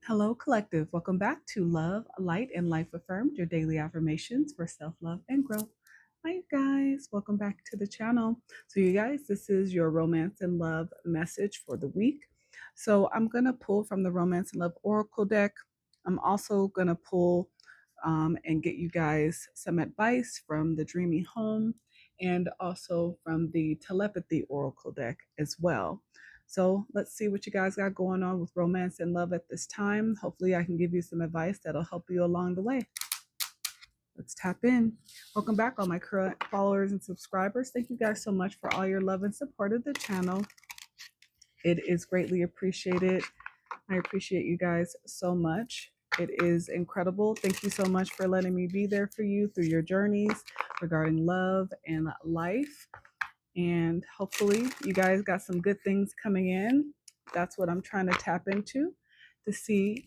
Hello, collective. Welcome back to Love, Light, and Life Affirmed, your daily affirmations for self love and growth. Hi, you guys. Welcome back to the channel. So, you guys, this is your romance and love message for the week. So, I'm going to pull from the Romance and Love Oracle deck. I'm also going to pull and get you guys some advice from the Dreamy Home and also from the Telepathy Oracle deck as well. So let's see what you guys got going on with romance and love at this time. Hopefully, I can give you some advice that'll help you along the way. Let's tap in. Welcome back, all my current followers and subscribers. Thank you guys so much for all your love and support of the channel. It is greatly appreciated. I appreciate you guys so much. It is incredible. Thank you so much for letting me be there for you through your journeys regarding love and life. And hopefully you guys got some good things coming in. That's what I'm trying to tap into to see,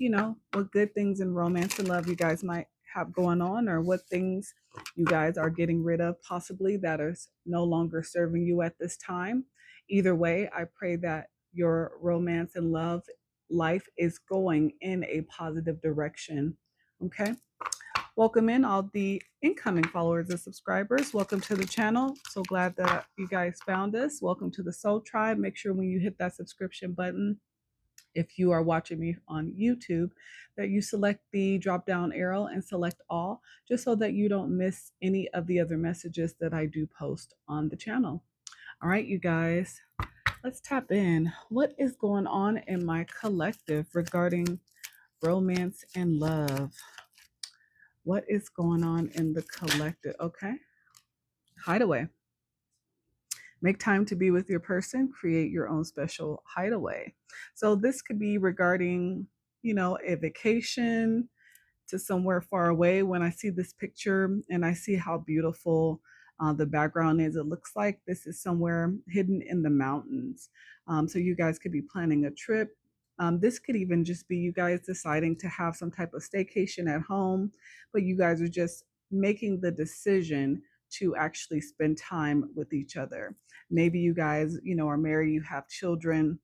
what good things in romance and love you guys might have going on, or what things you guys are getting rid of possibly that is no longer serving you at this time. Either way, I pray that your romance and love life is going in a positive direction. Okay. Welcome in all the incoming followers and subscribers. Welcome to the channel. So glad that you guys found us. Welcome to the Soul Tribe. Make sure when you hit that subscription button, if you are watching me on YouTube, that you select the drop down arrow and select all, just so that you don't miss any of the other messages that I do post on the channel. All right, you guys, let's tap in. What is going on in my collective regarding romance and love? What is going on in the collective? Okay. Hideaway. Make time to be with your person. Create your own special hideaway. So this could be regarding, a vacation to somewhere far away. When I see this picture and I see how beautiful the background is, it looks like this is somewhere hidden in the mountains. So you guys could be planning a trip. This could even just be you guys deciding to have some type of staycation at home, but you guys are just making the decision to actually spend time with each other. Maybe you guys, are married, you have children,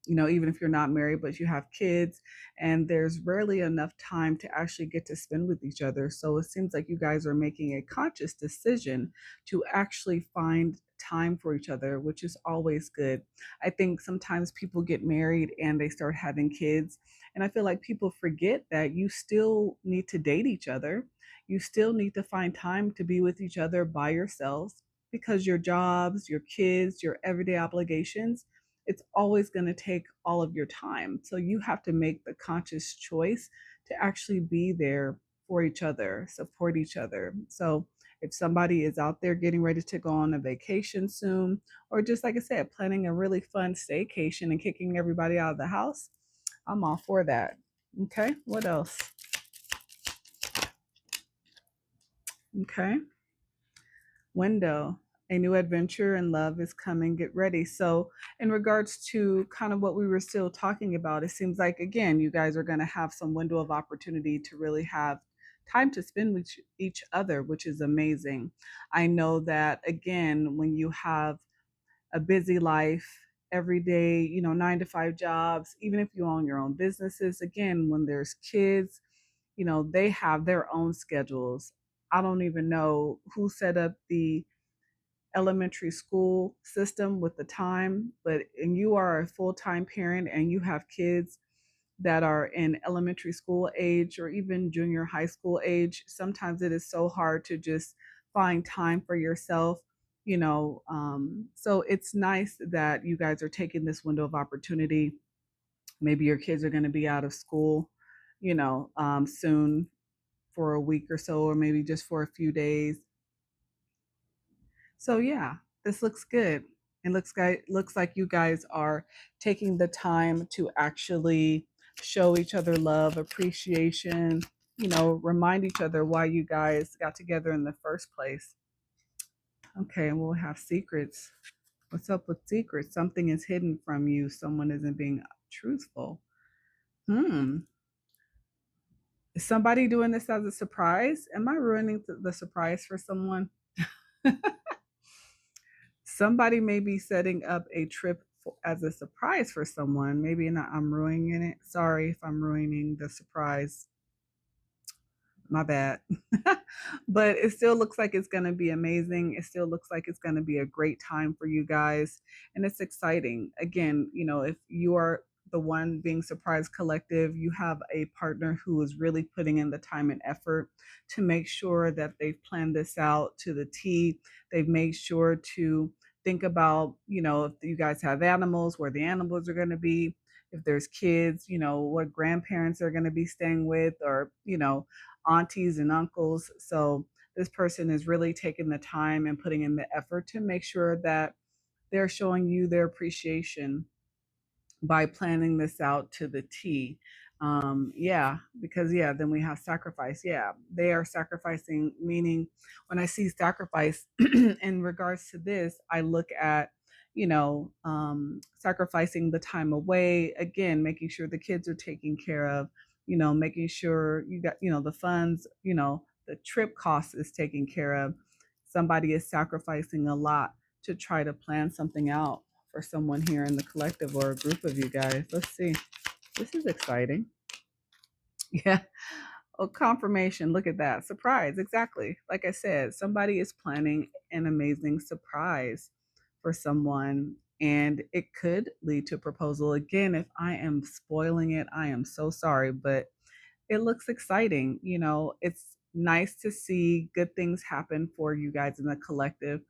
even if you're not married, but you have kids, and there's rarely enough time to actually get to spend with each other. So it seems like you guys are making a conscious decision to actually find time for each other, which is always good. I think sometimes people get married and they start having kids, and I feel like people forget that you still need to date each other. You still need to find time to be with each other by yourselves, because your jobs, your kids, your everyday obligations, it's always going to take all of your time. So you have to make the conscious choice to actually be there for each other, support each other. So if somebody is out there getting ready to go on a vacation soon, or just like I said, planning a really fun staycation and kicking everybody out of the house, I'm all for that. Okay, what else? Okay, window. A new adventure and love is coming. Get ready. So, in regards to kind of what we were still talking about, it seems like, again, you guys are going to have some window of opportunity to really have time to spend with each other, which is amazing. I know that, again, when you have a busy life, every day, 9 to 5 jobs, even if you own your own businesses, again, when there's kids, they have their own schedules. I don't even know who set up the elementary school system with the time, but and you are a full-time parent and you have kids that are in elementary school age or even junior high school age, sometimes it is so hard to just find time for yourself. So it's nice that you guys are taking this window of opportunity. Maybe your kids are going to be out of school, soon, for a week or so, or maybe just for a few days. So yeah, this looks good. It looks like you guys are taking the time to actually show each other love, appreciation, remind each other why you guys got together in the first place. Okay, and we'll have secrets. What's up with secrets? Something is hidden from you. Someone isn't being truthful. Hmm. Is somebody doing this as a surprise? Am I ruining the surprise for someone? Somebody may be setting up a trip as a surprise for someone. Maybe not, I'm ruining it. Sorry if I'm ruining the surprise, my bad. But it still looks like it's going to be amazing. It still looks like it's going to be a great time for you guys. And it's exciting. Again, if you are the one being surprised collective, you have a partner who is really putting in the time and effort to make sure that they've planned this out to the T. They've made sure to think about, if you guys have animals, where the animals are going to be, if there's kids, what grandparents are going to be staying with, or, aunties and uncles. So this person is really taking the time and putting in the effort to make sure that they're showing you their appreciation by planning this out to the T. Yeah, because then we have sacrifice. Yeah, they are sacrificing, meaning when I see sacrifice in regards to this, I look at, sacrificing the time away, again, making sure the kids are taken care of, making sure you got, the funds, the trip cost is taken care of. Somebody is sacrificing a lot to try to plan something out for someone here in the collective or a group of you guys. Let's see. This is exciting. Yeah. Oh, confirmation. Look at that. Surprise. Exactly. Like I said, somebody is planning an amazing surprise for someone, and it could lead to a proposal. Again, if I am spoiling it, I am so sorry, but it looks exciting. It's nice to see good things happen for you guys in the collective,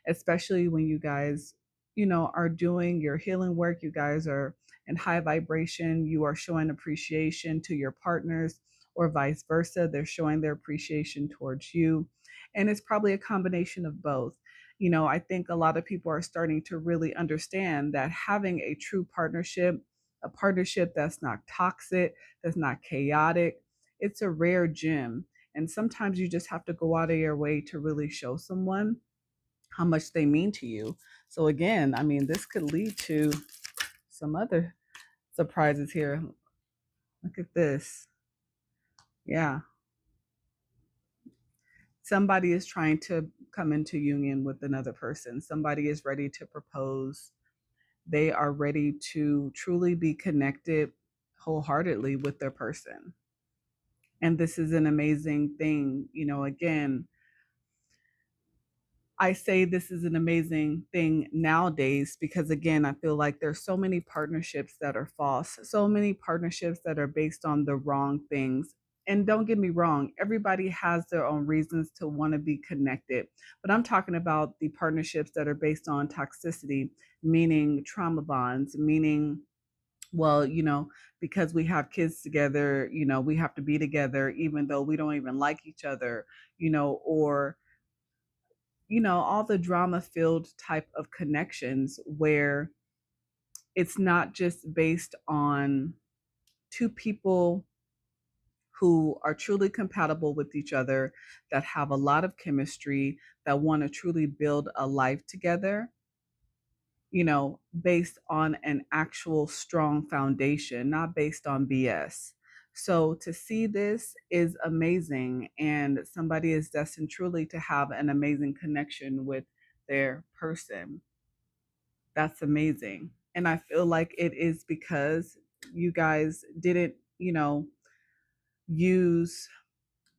especially when you guys, are doing your healing work. You guys are in high vibration. You are showing appreciation to your partners, or vice versa. They're showing their appreciation towards you. And it's probably a combination of both. I think a lot of people are starting to really understand that having a true partnership, a partnership that's not toxic, that's not chaotic, it's a rare gem. And sometimes you just have to go out of your way to really show someone how much they mean to you. So, again, I mean, this could lead to some other surprises here. Look at this. Yeah. Somebody is trying to come into union with another person, somebody is ready to propose. They are ready to truly be connected wholeheartedly with their person. And this is an amazing thing. Again, I say this is an amazing thing nowadays because, again, I feel like there's so many partnerships that are false, so many partnerships that are based on the wrong things. And don't get me wrong, everybody has their own reasons to want to be connected. But I'm talking about the partnerships that are based on toxicity, meaning trauma bonds, meaning, well, because we have kids together, we have to be together even though we don't even like each other, or all the drama filled type of connections where it's not just based on two people who are truly compatible with each other, that have a lot of chemistry, that want to truly build a life together, based on an actual strong foundation, not based on BS. So to see this is amazing, and somebody is destined truly to have an amazing connection with their person. That's amazing. And I feel like it is because you guys didn't, use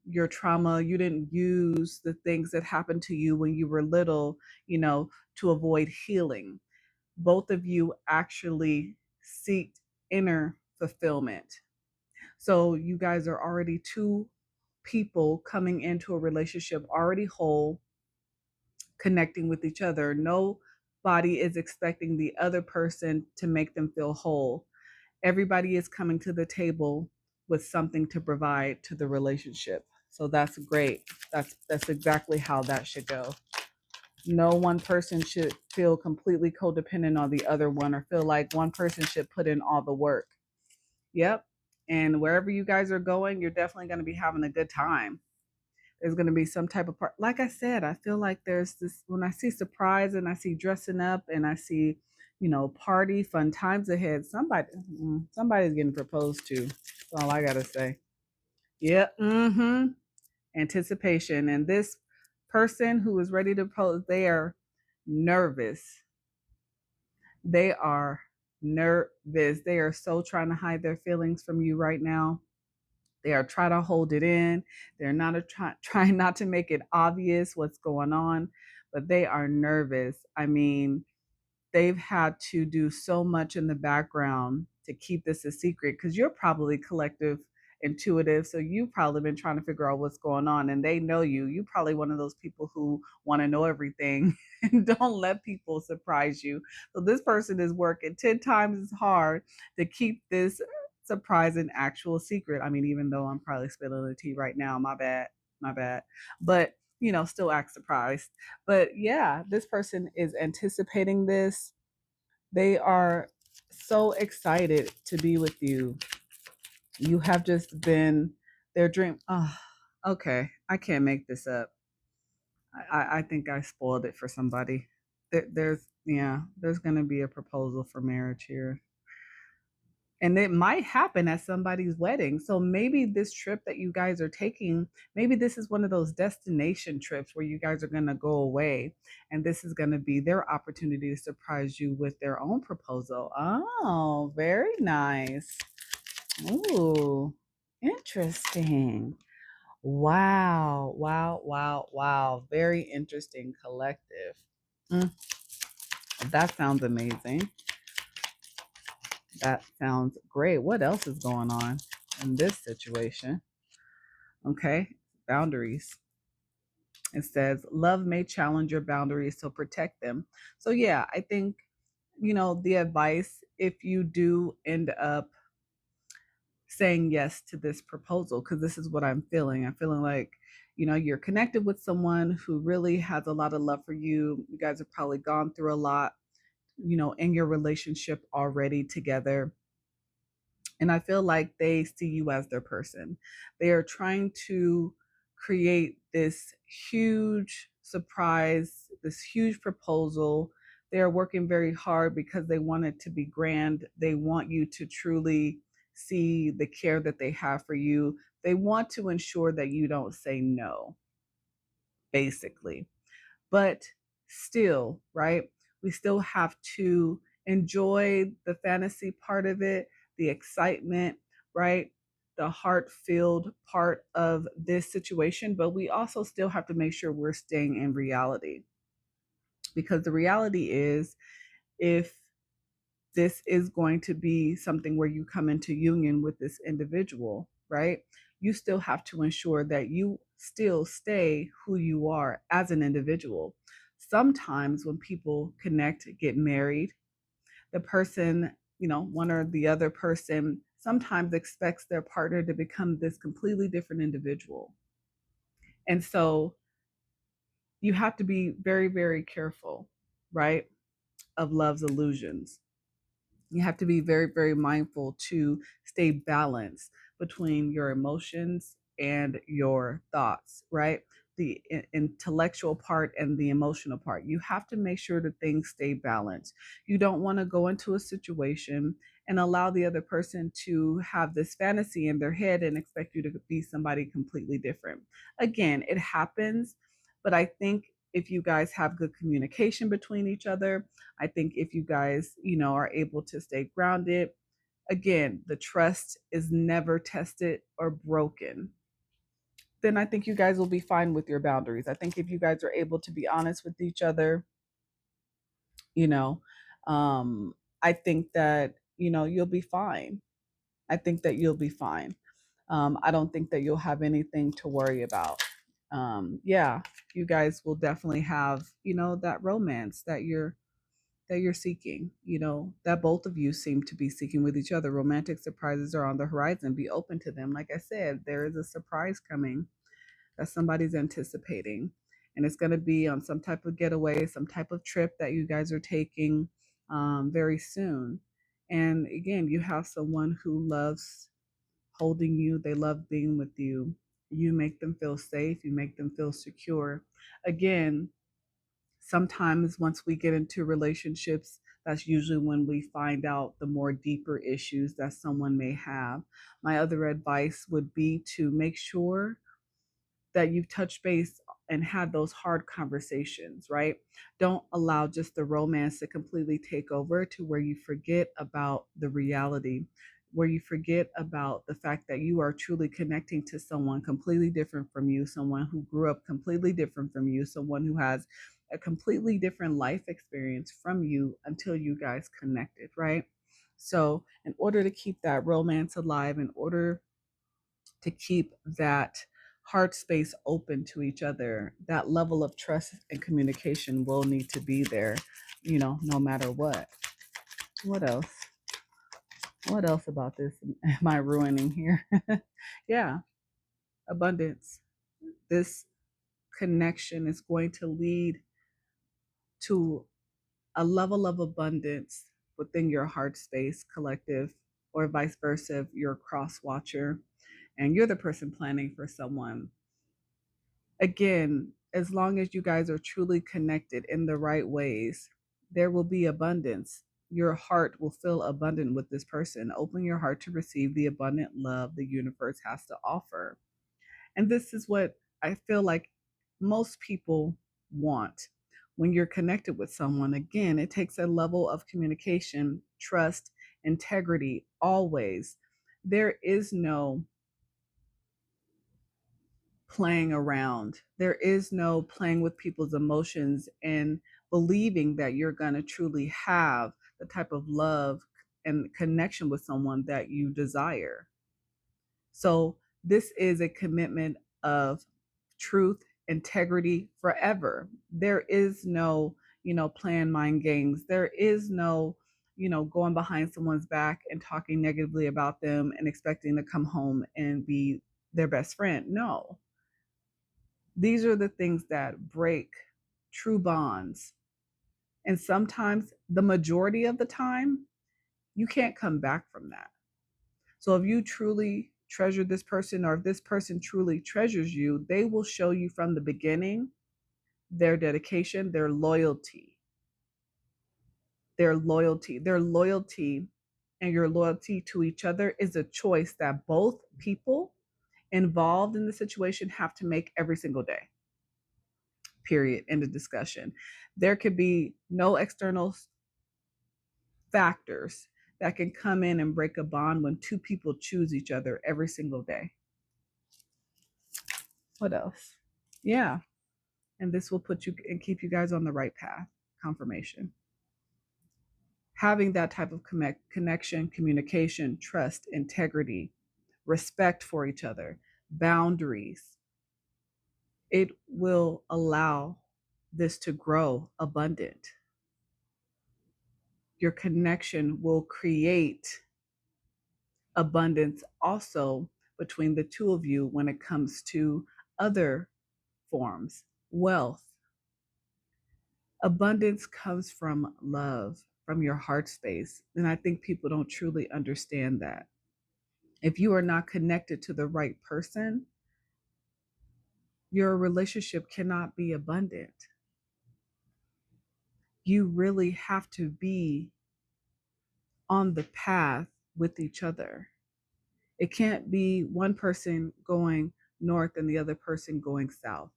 your trauma, you didn't use the things that happened to you when you were little, to avoid healing. Both of you actually seek inner fulfillment. So you guys are already two people coming into a relationship already whole, connecting with each other. Nobody is expecting the other person to make them feel whole. Everybody is coming to the table with something to provide to the relationship. So that's great. That's exactly how that should go. No one person should feel completely codependent on the other one, or feel like one person should put in all the work. Yep. And wherever you guys are going, you're definitely going to be having a good time. There's going to be some type of part. Like I said, I feel like there's this, when I see surprise and I see dressing up and I see, party, fun times ahead, somebody's getting proposed to. That's all I got to say. Yeah. Mm-hmm. Anticipation. And this person who is ready to propose, they are nervous. They are nervous. They are so trying to hide their feelings from you right now. They are trying to hold it in. They're not trying not to make it obvious what's going on, but they are nervous. I mean, they've had to do so much in the background to keep this a secret because you're probably collective intuitive, so you've probably been trying to figure out what's going on, and they know you. You probably one of those people who want to know everything and don't let people surprise you. So this person is working 10 times as hard to keep this surprise an actual secret. I mean, even though I'm probably spilling the tea right now, my bad, but still act surprised. But yeah, this person is anticipating this. They are so excited to be with you. You have just been their dream. Oh, okay. I can't make this up. I think I spoiled it for somebody. There's going to be a proposal for marriage here. And it might happen at somebody's wedding. So maybe this trip that you guys are taking, maybe this is one of those destination trips where you guys are going to go away, and this is going to be their opportunity to surprise you with their own proposal. Oh, very nice. Ooh, interesting. Wow, wow, wow, wow. Very interesting collective. Mm, that sounds amazing. That sounds great. What else is going on in this situation? Okay, boundaries. It says love may challenge your boundaries, so protect them. So, yeah, I think, the advice, if you do end up saying yes to this proposal, because this is what I'm feeling. I'm feeling like, you're connected with someone who really has a lot of love for you. You guys have probably gone through a lot, in your relationship already together. And I feel like they see you as their person. They are trying to create this huge surprise, this huge proposal. They are working very hard because they want it to be grand. They want you to truly see the care that they have for you. They want to ensure that you don't say no, basically. But still, right? We still have to enjoy the fantasy part of it, the excitement, right? The heart filled part of this situation. But we also still have to make sure we're staying in reality, because the reality is, if this is going to be something where you come into union with this individual, right? You still have to ensure that you still stay who you are as an individual. Sometimes when people connect, get married, the person, one or the other person sometimes expects their partner to become this completely different individual. And so you have to be very, very careful, right, of love's illusions. You have to be very, very mindful to stay balanced between your emotions and your thoughts, right? The intellectual part and the emotional part. You have to make sure that things stay balanced. You don't want to go into a situation and allow the other person to have this fantasy in their head and expect you to be somebody completely different. Again, it happens, but I think if you guys have good communication between each other, I think if you guys, are able to stay grounded, again, the trust is never tested or broken, then I think you guys will be fine with your boundaries. I think if you guys are able to be honest with each other, you know, I think that, you'll be fine. I think that you'll be fine. I don't think that you'll have anything to worry about. Yeah, you guys will definitely have, that romance that you're seeking, that both of you seem to be seeking with each other. Romantic surprises are on the horizon. Be open to them. Like I said, there is a surprise coming that somebody's anticipating. And it's going to be on some type of getaway, some type of trip that you guys are taking very soon. And again, you have someone who loves holding you, they love being with you. You make them feel safe, you make them feel secure. Again, sometimes once we get into relationships, that's usually when we find out the more deeper issues that someone may have. My other advice would be to make sure that you've touched base and have those hard conversations, right? Don't allow just the romance to completely take over to where you forget about the reality, where you forget about the fact that you are truly connecting to someone completely different from you, someone who grew up completely different from you, someone who has a completely different life experience from you until you guys connected, right? So, in order to keep that romance alive, in order to keep that heart space open to each other, that level of trust and communication will need to be there, no matter what. What else? What else about this am I ruining here? Yeah, abundance. This connection is going to lead to a level of abundance within your heart space collective, or vice versa if you're a cross watcher and you're the person planning for someone. Again, as long as you guys are truly connected in the right ways, there will be abundance. Your heart will feel abundant with this person. Open your heart to receive the abundant love the universe has to offer. And this is what I feel like most people want. When you're connected with someone, again, it takes a level of communication, trust, integrity, always. There is no playing around. There is no playing with people's emotions and believing that you're going to truly have the type of love and connection with someone that you desire. So, this is a commitment of truth, integrity forever. There is no, playing mind games. There is no, going behind someone's back and talking negatively about them and expecting to come home and be their best friend. No, these are the things that break true bonds. And sometimes, the majority of the time, you can't come back from that. So if you truly treasure this person, or if this person truly treasures you, they will show you from the beginning their dedication, their loyalty and your loyalty to each other is a choice that both people involved in the situation have to make every single day. Period. End of discussion. There could be no external factors that can come in and break a bond when two people choose each other every single day. What else? Yeah. And this will put you and keep you guys on the right path. Confirmation. Having that type of connection, communication, trust, integrity, respect for each other, boundaries, it will allow this to grow abundant. Your connection will create abundance also between the two of you when it comes to other forms, wealth. Abundance comes from love, from your heart space. And I think people don't truly understand that. If you are not connected to the right person, your relationship cannot be abundant. You really have to be on the path with each other. It can't be one person going north and the other person going south.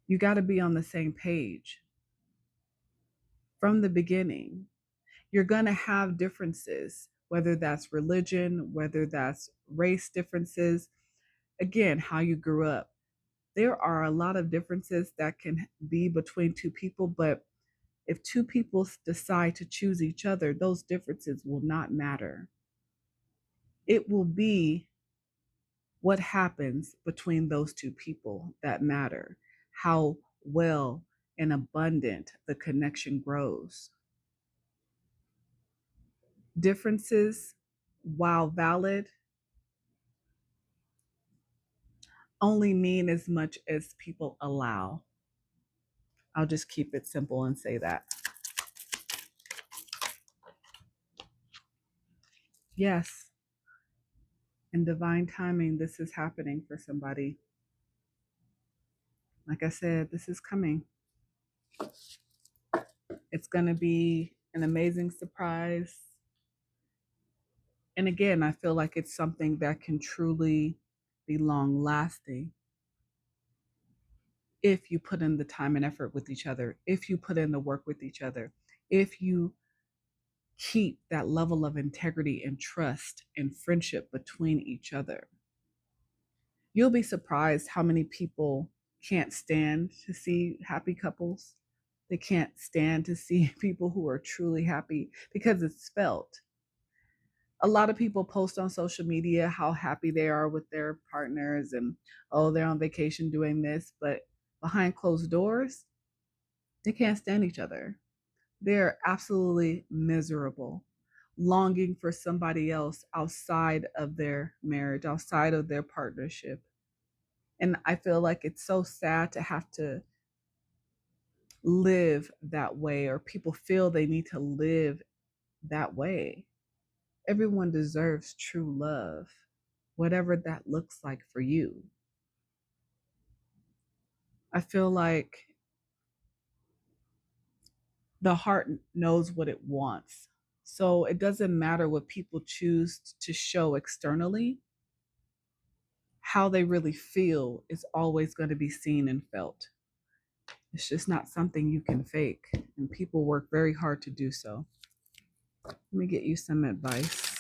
You got to be on the same page from the beginning. You're going to have differences, whether that's religion, whether that's race differences, again, how you grew up. There are a lot of differences that can be between two people, but if two people decide to choose each other, those differences will not matter. It will be what happens between those two people that matter, how well and abundant the connection grows. Differences, while valid, only mean as much as people allow. I'll just keep it simple and say that. Yes, in divine timing, this is happening for somebody. Like I said, this is coming. It's going to be an amazing surprise. And again, I feel like it's something that can truly be long lasting. if you put in the time and effort with each other, if you put in the work with each other, if you keep that level of integrity and trust and friendship between each other. You'll be surprised how many people can't stand to see happy couples. They can't stand to see people who are truly happy because it's felt. A lot of people post on social media how happy they are with their partners and, oh, they're on vacation doing this, but behind closed doors, they can't stand each other. They're absolutely miserable, longing for somebody else outside of their marriage, outside of their partnership. And I feel like it's so sad to have to live that way, or people feel they need to live that way. Everyone deserves true love, whatever that looks like for you. I feel like the heart knows what it wants. So it doesn't matter what people choose to show externally, how they really feel is always going to be seen and felt. It's just not something you can fake, and people work very hard to do so. Let me get you some advice.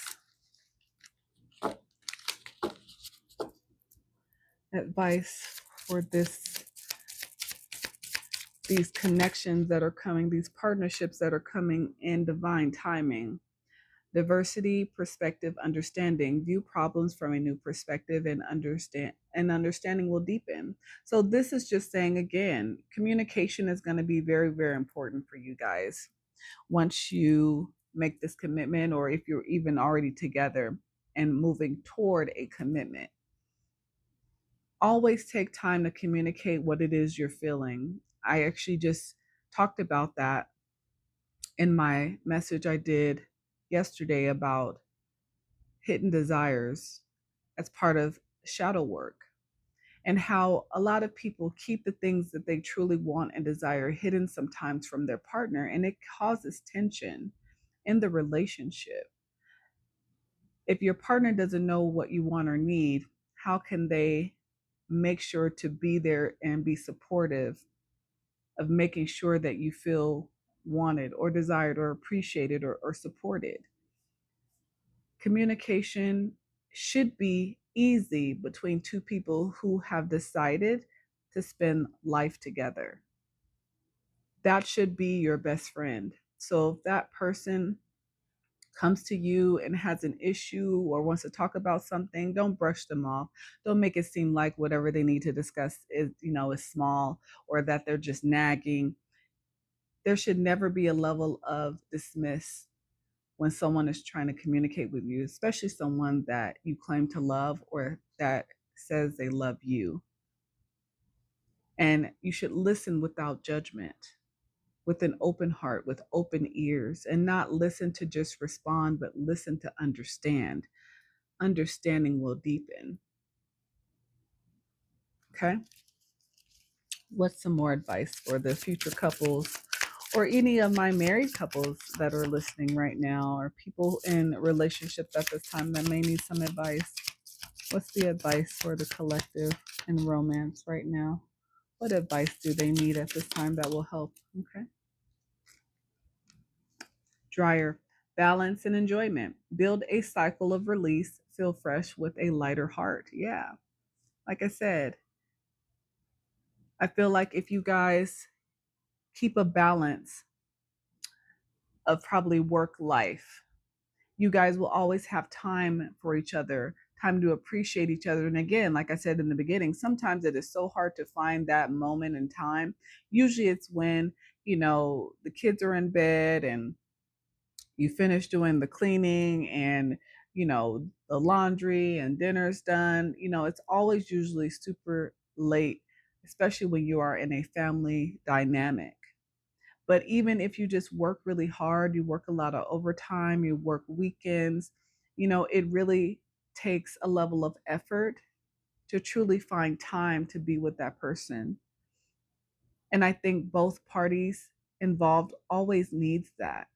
Advice for these connections that are coming, these partnerships that are coming in divine timing. Diversity, perspective, understanding. View problems from a new perspective and understanding will deepen. So this is just saying, again, communication is going to be very, very important for you guys once you make this commitment, or if you're even already together and moving toward a commitment. Always take time to communicate what it is you're feeling. I actually just talked about that in my message I did yesterday about hidden desires as part of shadow work, and how a lot of people keep the things that they truly want and desire hidden sometimes from their partner, and it causes tension in the relationship. If your partner doesn't know what you want or need, how can they make sure to be there and be supportive of making sure that you feel wanted or desired or appreciated or supported? Communication should be easy between two people who have decided to spend life together. That should be your best friend. So if that person comes to you and has an issue or wants to talk about something, don't brush them off. Don't make it seem like whatever they need to discuss is small, or that they're just nagging. There should never be a level of dismiss when someone is trying to communicate with you, especially someone that you claim to love or that says they love you. And you should listen without judgment, with an open heart, with open ears, and not listen to just respond, but listen to understand. Understanding will deepen. Okay. What's some more advice for the future couples, or any of my married couples that are listening right now, or people in relationships at this time that may need some advice? What's the advice for the collective in romance right now? What advice do they need at this time that will help? Okay. Dryer, balance and enjoyment. Build a cycle of release. Feel fresh with a lighter heart. Yeah. Like I said, I feel like if you guys keep a balance of probably work life, you guys will always have time for each other, time to appreciate each other. And again, like I said in the beginning, sometimes it is so hard to find that moment in time. Usually it's when, the kids are in bed and you finish doing the cleaning and, the laundry and dinner's done. It's always usually super late, especially when you are in a family dynamic. But even if you just work really hard, you work a lot of overtime, you work weekends, it really takes a level of effort to truly find time to be with that person. And I think both parties involved always needs that.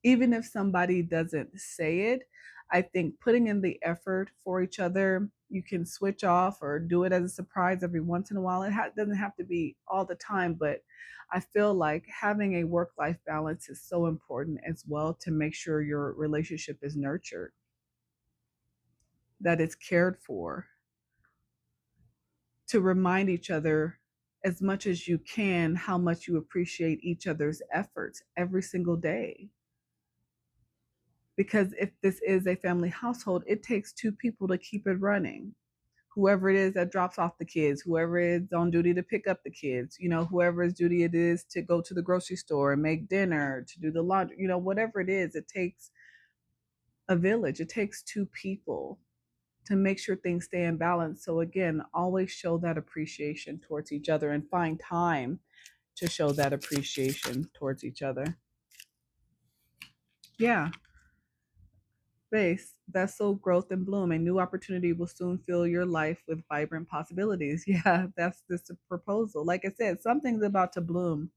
Even if somebody doesn't say it, I think putting in the effort for each other, you can switch off or do it as a surprise every once in a while. Doesn't have to be all the time, but I feel like having a work life balance is so important as well to make sure your relationship is nurtured, that it's cared for, to remind each other as much as you can how much you appreciate each other's efforts every single day. Because if this is a family household, it takes two people to keep it running. Whoever it is that drops off the kids, whoever is on duty to pick up the kids, whoever's duty it is to go to the grocery store and make dinner, to do the laundry, whatever it is, it takes a village. It takes two people to make sure things stay in balance. So again, always show that appreciation towards each other and find time to show that appreciation towards each other. Yeah. Base, vessel, growth, and bloom. A new opportunity will soon fill your life with vibrant possibilities. Yeah, that's this proposal. Like I said, something's about to bloom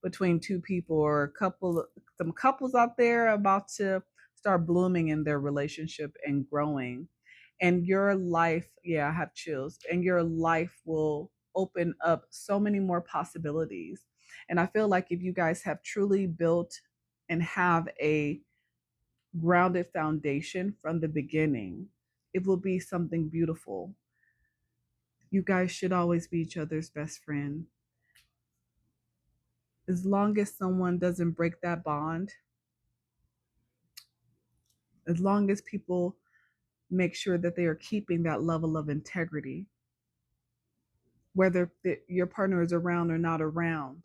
between two people or a couple. Some couples out there are about to start blooming in their relationship and growing. And your life, yeah, I have chills. And your life will open up so many more possibilities. And I feel like if you guys have truly built and have a grounded foundation from the beginning, it will be something beautiful. You guys should always be each other's best friend. As long as someone doesn't break that bond, as long as people make sure that they are keeping that level of integrity, whether your partner is around or not around,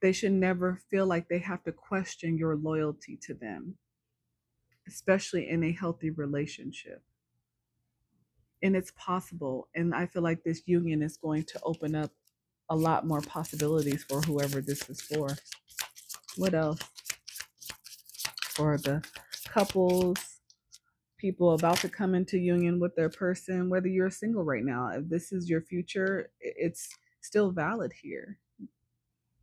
they should never feel like they have to question your loyalty to them, especially in a healthy relationship. And it's possible. And I feel like this union is going to open up a lot more possibilities for whoever this is for. What else? For the couples, people about to come into union with their person, whether you're single right now, if this is your future, it's still valid here.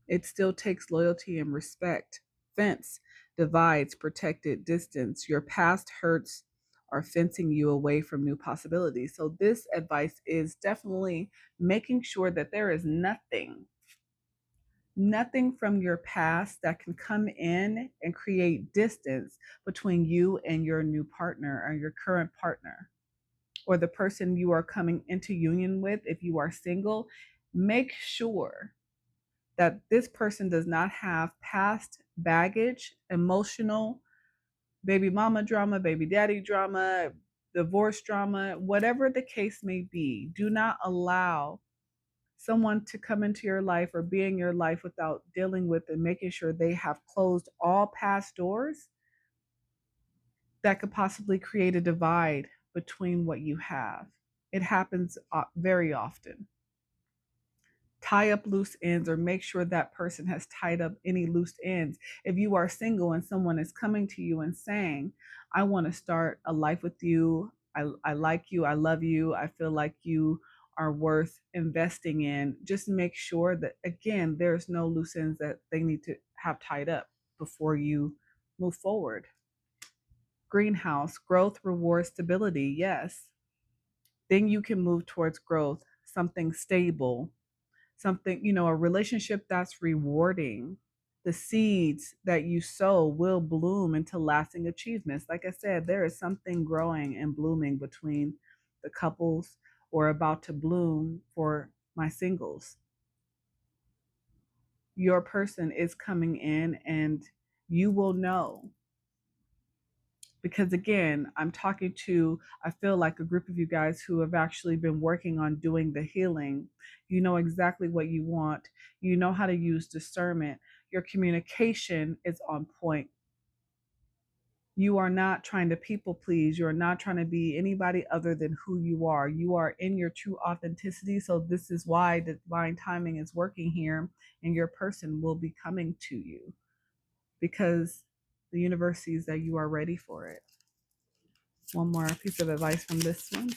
It still takes loyalty and respect. Fence divides, protected, distance. Your past hurts are fencing you away from new possibilities. So, this advice is definitely making sure that there is nothing from your past that can come in and create distance between you and your new partner or your current partner or the person you are coming into union with. If you are single, make sure that this person does not have past baggage, emotional, baby mama drama, baby daddy drama, divorce drama, whatever the case may be. Do not allow someone to come into your life or be in your life without dealing with and making sure they have closed all past doors that could possibly create a divide between what you have. It happens very often. Tie up loose ends or make sure that person has tied up any loose ends. If you are single and someone is coming to you and saying, I want to start a life with you, I like you, I love you, I feel like you are worth investing in, just make sure that, again, there's no loose ends that they need to have tied up before you move forward. Greenhouse, growth, reward, stability. Yes. Then you can move towards growth, something stable, something, a relationship that's rewarding. The seeds that you sow will bloom into lasting achievements. Like I said, there is something growing and blooming between the couples or about to bloom for my singles. Your person is coming in and you will know. Because again, I'm talking to, I feel like a group of you guys who have actually been working on doing the healing. You know exactly what you want. You know how to use discernment. Your communication is on point. You are not trying to people please. You're not trying to be anybody other than who you are. You are in your true authenticity. So this is why the divine timing is working here and your person will be coming to you because the universe sees that you are ready for it. One more piece of advice from this one.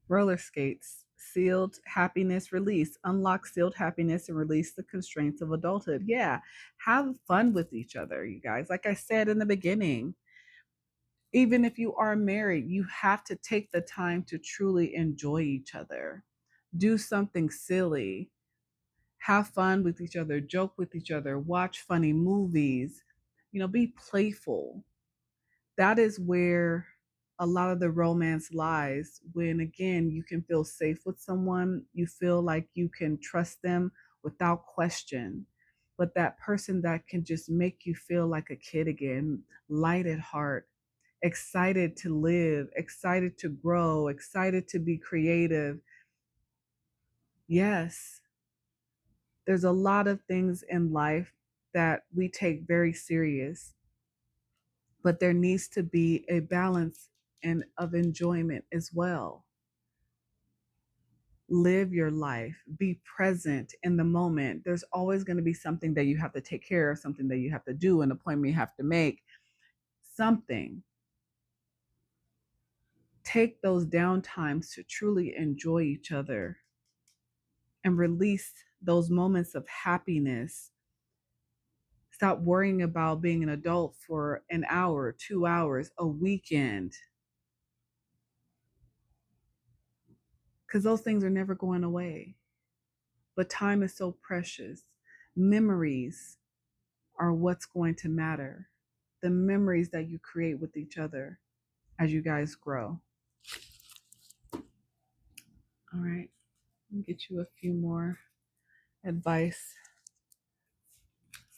Roller skates, sealed happiness, release. Unlock sealed happiness and release the constraints of adulthood. Yeah, have fun with each other, you guys. Like I said in the beginning, even if you are married, you have to take the time to truly enjoy each other. Do something silly, have fun with each other, joke with each other, watch funny movies, be playful. That is where a lot of the romance lies, when again you can feel safe with someone, you feel like you can trust them without question. But that person that can just make you feel like a kid again, light at heart, excited to live, excited to grow, excited to be creative. Yes, there's a lot of things in life that we take very serious, but there needs to be a balance and of enjoyment as well. Live your life, be present in the moment. There's always going to be something that you have to take care of, something that you have to do, an appointment you have to make, something. Take those down times to truly enjoy each other and release those moments of happiness. Stop worrying about being an adult for an hour, 2 hours, a weekend, because those things are never going away. But time is so precious. Memories are what's going to matter. The memories that you create with each other as you guys grow. All right, let me get you a few more advice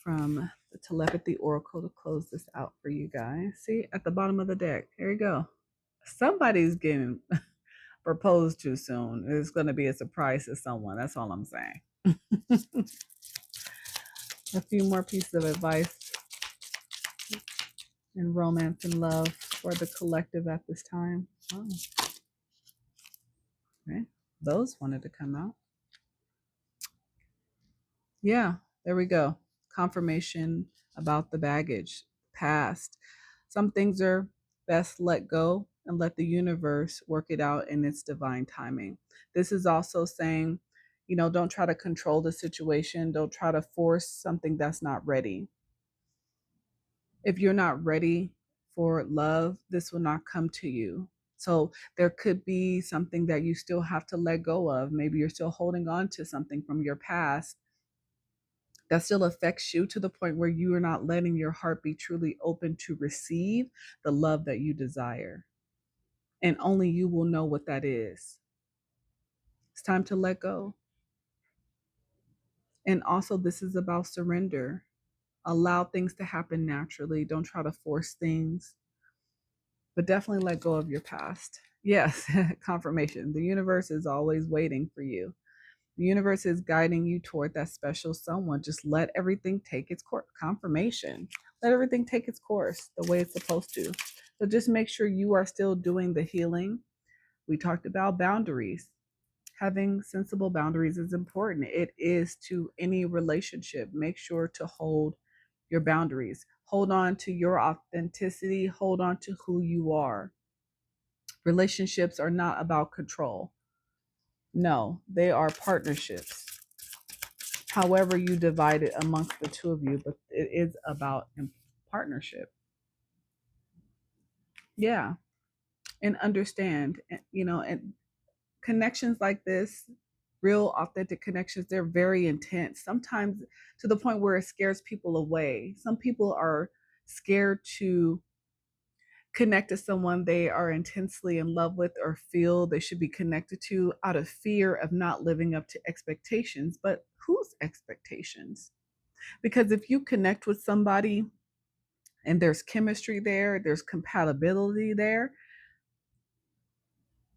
from the telepathy oracle to close this out for you guys. See, at the bottom of the deck, here you go. Somebody's getting proposed to soon. It's going to be a surprise to someone. That's all I'm saying. A few more pieces of advice in romance and love for the collective at this time. Oh, okay. Those wanted to come out. Yeah, there we go. Confirmation about the baggage, past. Some things are best let go and let the universe work it out in its divine timing. This is also saying, don't try to control the situation. Don't try to force something that's not ready. If you're not ready for love, this will not come to you. So there could be something that you still have to let go of. Maybe you're still holding on to something from your past that still affects you, to the point where you are not letting your heart be truly open to receive the love that you desire. And only you will know what that is. It's time to let go. And also, this is about surrender. Allow things to happen naturally. Don't try to force things, but definitely let go of your past. Yes, confirmation. The universe is always waiting for you. The universe is guiding you toward that special someone. Just let everything take its course. Confirmation. Let everything take its course the way it's supposed to. So just make sure you are still doing the healing. We talked about boundaries. Having sensible boundaries is important. It is to any relationship. Make sure to hold your boundaries. Hold on to your authenticity. Hold on to who you are. Relationships are not about control. No, they are partnerships. However you divide it amongst the two of you, but it is about partnership. Yeah. And understand, and connections like this, real authentic connections, they're very intense, sometimes to the point where it scares people away. Some people are scared to connect to someone they are intensely in love with or feel they should be connected to, out of fear of not living up to expectations. But whose expectations? Because if you connect with somebody and there's chemistry there, there's compatibility there,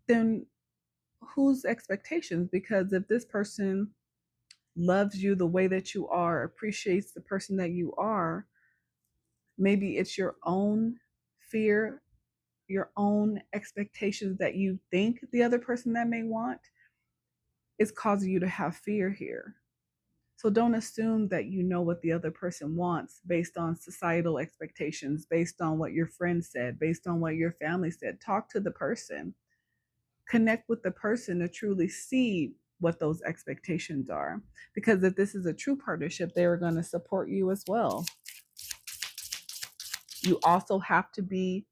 then whose expectations? Because if this person loves you the way that you are, appreciates the person that you are, maybe it's your own fear, your own expectations that you think the other person that may want is causing you to have fear here. So don't assume that you know what the other person wants based on societal expectations, based on what your friend said, based on what your family said. Talk to the person. Connect with the person to truly see what those expectations are. Because if this is a true partnership, they are going to support you as well. You also have to be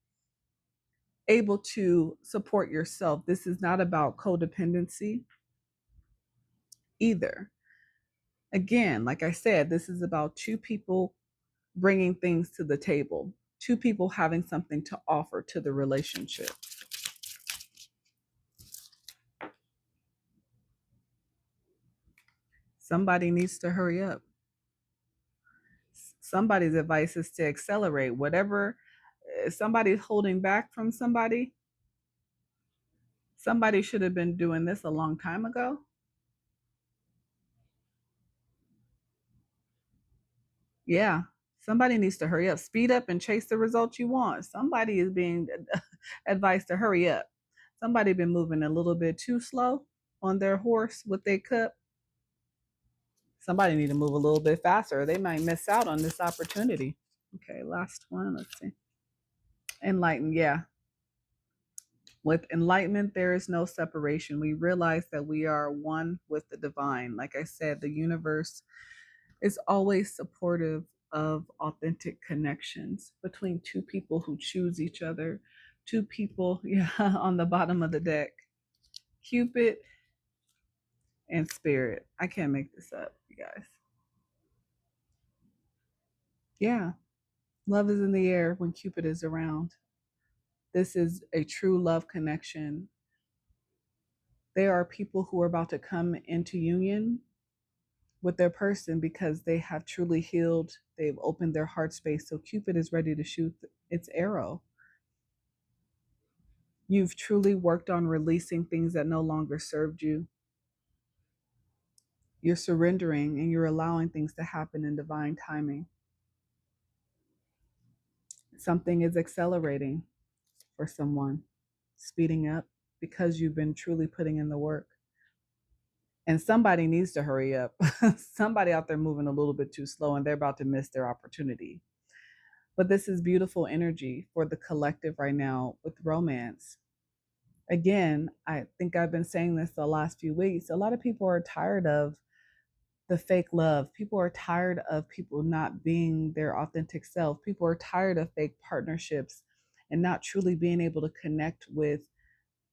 able to support yourself. This is not about codependency either. Again, like I said, this is about two people bringing things to the table, two people having something to offer to the relationship. Somebody needs to hurry up. Somebody's advice is to accelerate whatever. If somebody's holding back from somebody, somebody should have been doing this a long time ago. Yeah, somebody needs to hurry up, speed up, and chase the results you want. Somebody is being advised to hurry up. Somebody been moving a little bit too slow on their horse with their cup. Somebody need to move a little bit faster, or they might miss out on this opportunity. Okay, last one. Let's see. Enlighten. Yeah, with enlightenment, there is no separation. We realize that we are one with the divine. Like I said, the universe is always supportive of authentic connections between two people who choose each other, two people, yeah, on the bottom of the deck. Cupid and Spirit. I can't make this up, you guys. Yeah, love is in the air when Cupid is around. This is a true love connection. There are people who are about to come into union with their person because they have truly healed. They've opened their heart space. So Cupid is ready to shoot its arrow. You've truly worked on releasing things that no longer served you. You're surrendering and you're allowing things to happen in divine timing. Something is accelerating for someone, speeding up because you've been truly putting in the work. And somebody needs to hurry up. Somebody out there moving a little bit too slow and they're about to miss their opportunity. But this is beautiful energy for the collective right now with romance. Again, I think I've been saying this the last few weeks. A lot of people are tired of the fake love. People are tired of people not being their authentic self. People are tired of fake partnerships and not truly being able to connect with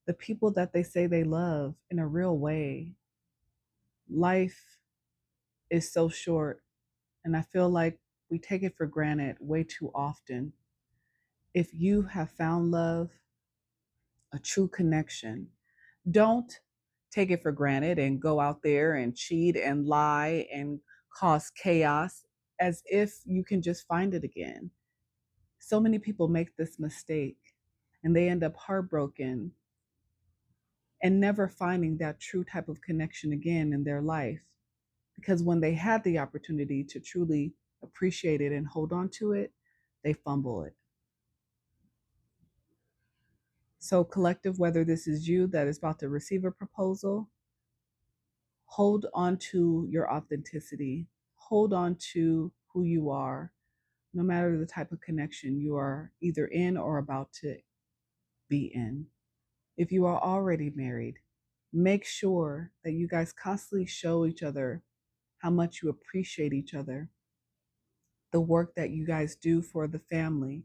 the people that they say they love in a real way. Life is so short, and I feel like we take it for granted way too often. If you have found love, a true connection, don't take it for granted and go out there and cheat and lie and cause chaos as if you can just find it again. So many people make this mistake and they end up heartbroken and never finding that true type of connection again in their life. Because when they had the opportunity to truly appreciate it and hold on to it, they fumble it. So, collective, whether this is you that is about to receive a proposal, hold on to your authenticity, hold on to who you are, no matter the type of connection you are either in or about to be in. If you are already married, make sure that you guys constantly show each other how much you appreciate each other, the work that you guys do for the family,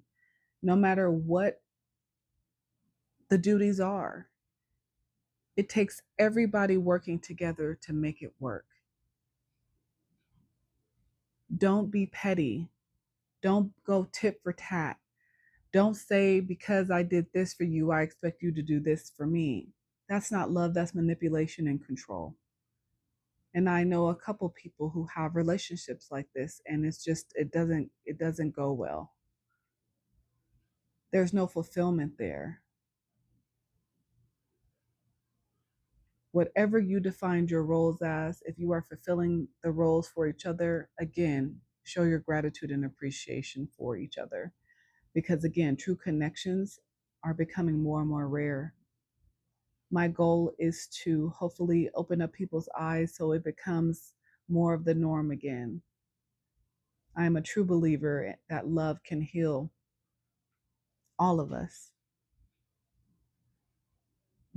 no matter what the duties are. It takes everybody working together to make it work. Don't be petty. Don't go tit for tat. Don't say, because I did this for you, I expect you to do this for me. That's not love, that's manipulation and control. And I know a couple people who have relationships like this, and it's just it doesn't go well. There's no fulfillment there. Whatever you defined your roles as, if you are fulfilling the roles for each other, again, show your gratitude and appreciation for each other. Because again, true connections are becoming more and more rare. My goal is to hopefully open up people's eyes so it becomes more of the norm again. I am a true believer that love can heal all of us.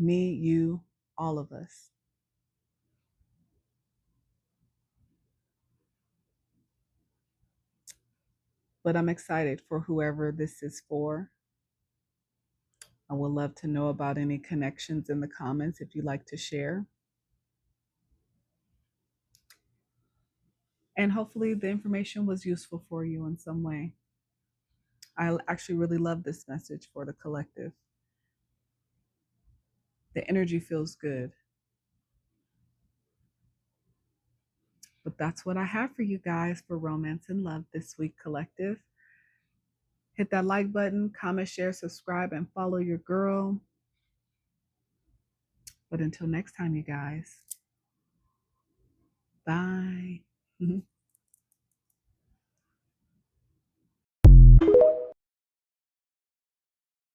Me, you, all of us. But I'm excited for whoever this is for. I would love to know about any connections in the comments if you'd like to share. And hopefully the information was useful for you in some way. I actually really love this message for the collective. The energy feels good. But that's what I have for you guys for Romance and Love this week, collective. Hit that like button, comment, share, subscribe, and follow your girl. But until next time, you guys, bye.